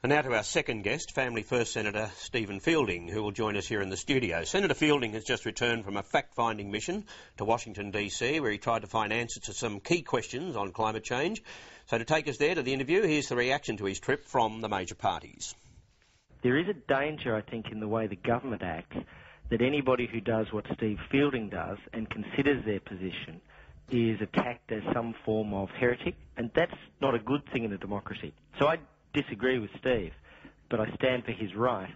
And now to our second guest, Family First Senator Stephen Fielding, who will join us here in the studio. Senator Fielding has just returned from a fact-finding mission to Washington DC, where he tried to find answers to some key questions on climate change. So to take us there to the interview, here's the reaction to his trip from the major parties. There is a danger, I think, in the way the government acts, that anybody who does what Steve Fielding does and considers their position is attacked as some form of heretic, and that's not a good thing in a democracy. So I disagree with Steve, but I stand for his right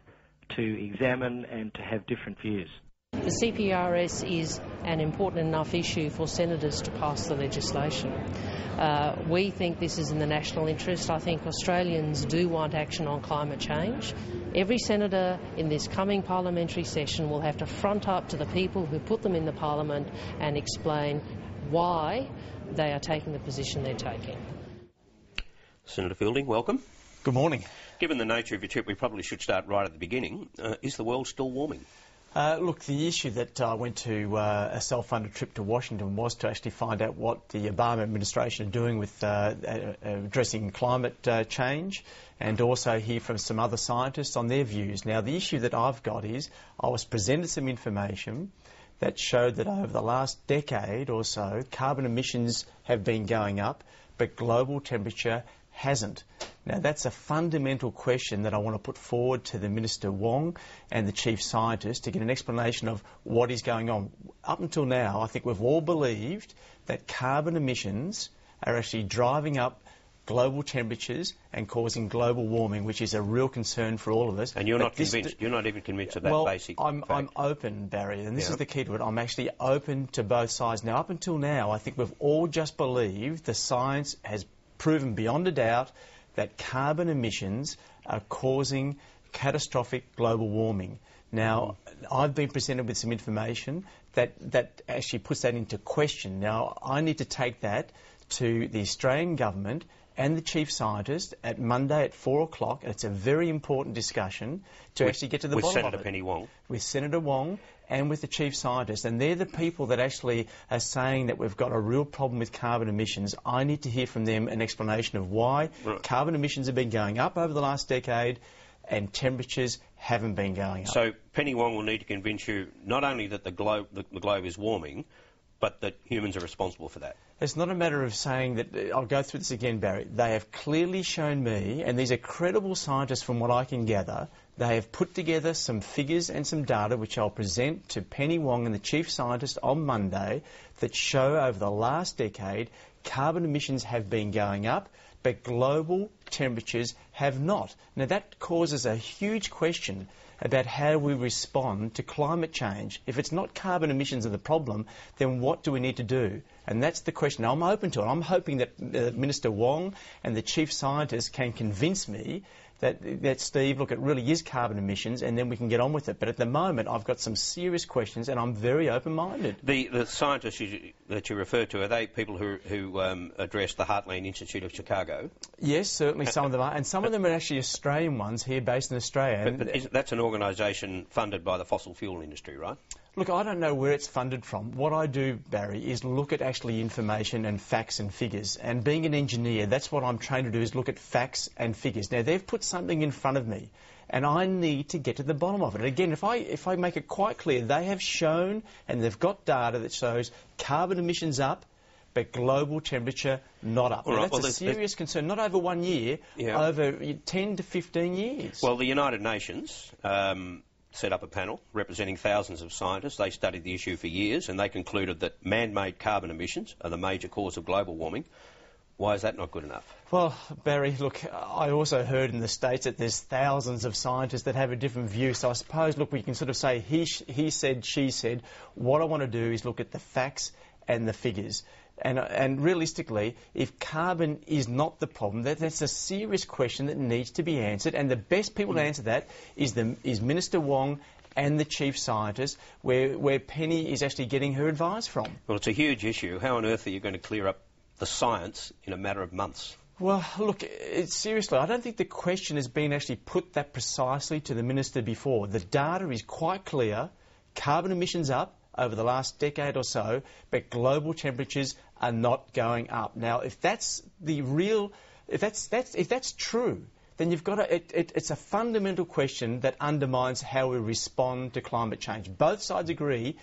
to examine and to have different views. The CPRS is an important enough issue for senators to pass the legislation. We think this is in the national interest. I think Australians do want action on climate change. Every senator in this coming parliamentary session will have to front up to the people who put them in the parliament and explain why they are taking the position they're taking. Senator Fielding, welcome. Good morning. Given the nature of your trip, we probably should start right at the beginning. Is the world still warming? Look, the issue that I went to a self-funded trip to Washington was to actually find out what the Obama administration are doing with addressing climate change, and also hear from some other scientists on their views. Now, the issue that I've got is I was presented some information that showed that over the last decade or so, carbon emissions have been going up, but global temperature hasn't. Now, that's a fundamental question that I want to put forward to the Minister Wong and the Chief Scientist to get an explanation of what is going on. Up until now, I think we've all believed that carbon emissions are actually driving up global temperatures and causing global warming, which is a real concern for all of us. And you're not convinced? You're not even convinced of that basic fact? I'm open, Barry, and this is the key to it. I'm actually open to both sides. Now, up until now, I think we've all just believed the science has proven beyond a doubt that carbon emissions are causing catastrophic global warming. Now, I've been presented with some information that actually puts that into question. Now, I need to take that to the Australian government and the Chief Scientist at Monday at 4 o'clock. It's a very important discussion to actually get to the bottom of it. With Senator Penny Wong? With Senator Wong and with the Chief Scientist. And they're the people that actually are saying that we've got a real problem with carbon emissions. I need to hear from them an explanation of why carbon emissions have been going up over the last decade and temperatures haven't been going up. So Penny Wong will need to convince you not only that the globe is warming, but that humans are responsible for that. It's not a matter of saying that. I'll go through this again, Barry. They have clearly shown me, and these are credible scientists from what I can gather, they have put together some figures and some data which I'll present to Penny Wong and the Chief Scientist on Monday that show over the last decade carbon emissions have been going up, but global temperatures have not. Now, that causes a huge question about how we respond to climate change. If it's not carbon emissions are the problem, then what do we need to do? And that's the question. Now, I'm open to it. I'm hoping that Minister Wong and the Chief Scientist can convince me that Steve, look, it really is carbon emissions, and then we can get on with it. But at the moment, I've got some serious questions, and I'm very open-minded. The scientists that you refer to, are they people who address the Heartland Institute of Chicago? Yes, certainly some of them are, and some of them are actually Australian ones here based in Australia. But that's an organisation funded by the fossil fuel industry, right? Look, I don't know where it's funded from. What I do, Barry, is look at actually information and facts and figures. And being an engineer, that's what I'm trained to do, is look at facts and figures. Now, they've put something in front of me, and I need to get to the bottom of it. And again, if I make it quite clear, they have shown, and they've got data that shows carbon emissions up, but global temperature not up. Now, that's a serious concern, not over 1 year, over 10 to 15 years. Well, the United Nations set up a panel representing thousands of scientists. They studied the issue for years, and they concluded that man-made carbon emissions are the major cause of global warming. Why is that not good enough? Well, Barry, look, I also heard in the States that there's thousands of scientists that have a different view. So I suppose, look, we can sort of say he said, she said. What I want to do is look at the facts and the figures. And realistically, if carbon is not the problem, that's a serious question that needs to be answered. And the best people to answer that is Minister Wong and the Chief Scientist, where Penny is actually getting her advice from. Well, it's a huge issue. How on earth are you going to clear up the science in a matter of months? Well, look, seriously, I don't think the question has been actually put that precisely to the Minister before. The data is quite clear. Carbon emissions up over the last decade or so, but global temperatures are not going up. Now, if that's true, then you've got to... It's a fundamental question that undermines how we respond to climate change. Both sides agree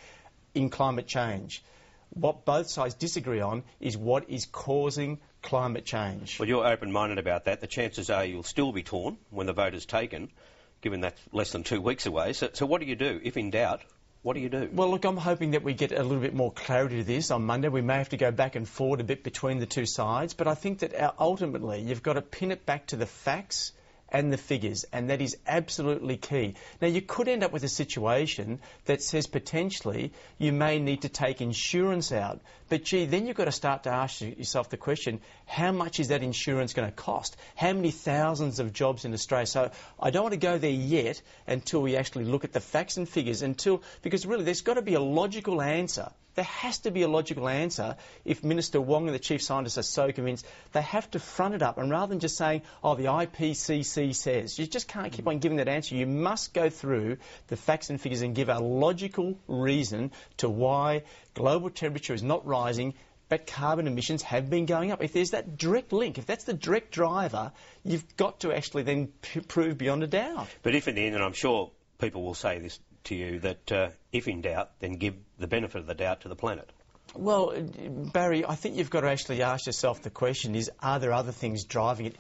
in climate change. What both sides disagree on is what is causing climate change. Well, you're open-minded about that. The chances are you'll still be torn when the vote is taken, given that's less than 2 weeks away. So what do you do? If in doubt, what do you do? Well, look, I'm hoping that we get a little bit more clarity to this on Monday. We may have to go back and forward a bit between the two sides, but I think that ultimately you've got to pin it back to the facts and the figures, and that is absolutely key. Now, you could end up with a situation that says potentially you may need to take insurance out, but gee, then you've got to start to ask yourself the question, how much is that insurance going to cost? How many thousands of jobs in Australia? So I don't want to go there yet until we actually look at the facts and figures, because really there's got to be a logical answer. There has to be a logical answer if Minister Wong and the Chief Scientists are so convinced. They have to front it up, and rather than just saying, oh, the IPCC says, you just can't keep on giving that answer. You must go through the facts and figures and give a logical reason to why global temperature is not rising, but carbon emissions have been going up. If there's that direct link, if that's the direct driver, you've got to actually then prove beyond a doubt. But if in the end, and I'm sure people will say this to you, that if in doubt, then give the benefit of the doubt to the planet. Well, Barry, I think you've got to actually ask yourself the question is, are there other things driving it?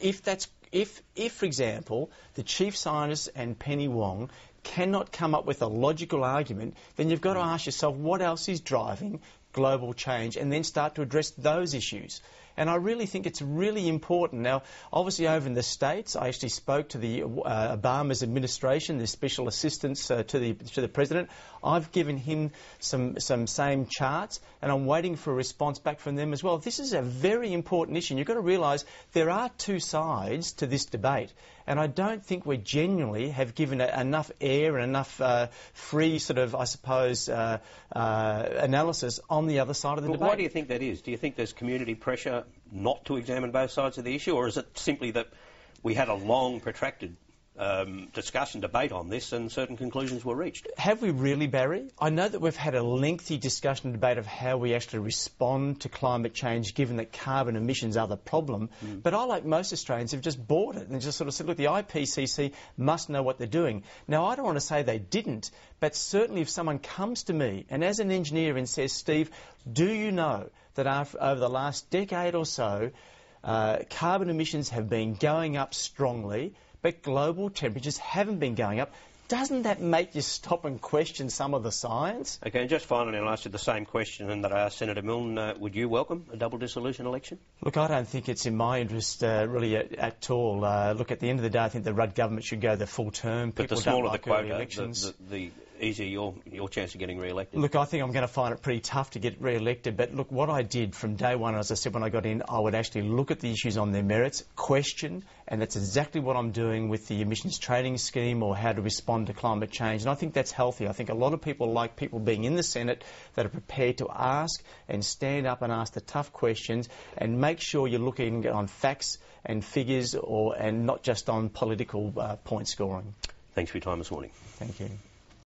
If, for example, the Chief Scientist and Penny Wong cannot come up with a logical argument, then you've got to ask yourself what else is driving global change and then start to address those issues. And I really think it's really important. Now, obviously over in the States, I actually spoke to the Obama's administration, the special assistants to the President. I've given him some same charts, and I'm waiting for a response back from them as well. This is a very important issue, and you've got to realise there are two sides to this debate. And I don't think we genuinely have given enough air and enough free sort of, I suppose, analysis on the other side of the debate. Why do you think that is? Do you think there's community pressure not to examine both sides of the issue, or is it simply that we had a long, protracted debate on this and certain conclusions were reached? Have we really, Barry? I know that we've had a lengthy discussion and debate of how we actually respond to climate change given that carbon emissions are the problem, but I, like most Australians, have just bought it and just sort of said, look, the IPCC must know what they're doing. Now, I don't want to say they didn't, but certainly if someone comes to me and as an engineer and says, Steve, do you know that over the last decade or so, carbon emissions have been going up strongly, but global temperatures haven't been going up, doesn't that make you stop and question some of the science? Okay, and just finally, I'll ask you the same question that I asked Senator Milne. Would you welcome a double dissolution election? Look, I don't think it's in my interest really at all. Look, at the end of the day, I think the Rudd government should go the full term. But the smaller the quota, the easier your chance of getting re-elected. Look, I think I'm going to find it pretty tough to get re-elected, but look, what I did from day one, as I said when I got in, I would actually look at the issues on their merits, question, and that's exactly what I'm doing with the emissions trading scheme or how to respond to climate change, and I think that's healthy. I think a lot of people like people being in the Senate that are prepared to ask and stand up and ask the tough questions and make sure you're looking on facts and figures and not just on political point scoring. Thanks for your time this morning. Thank you.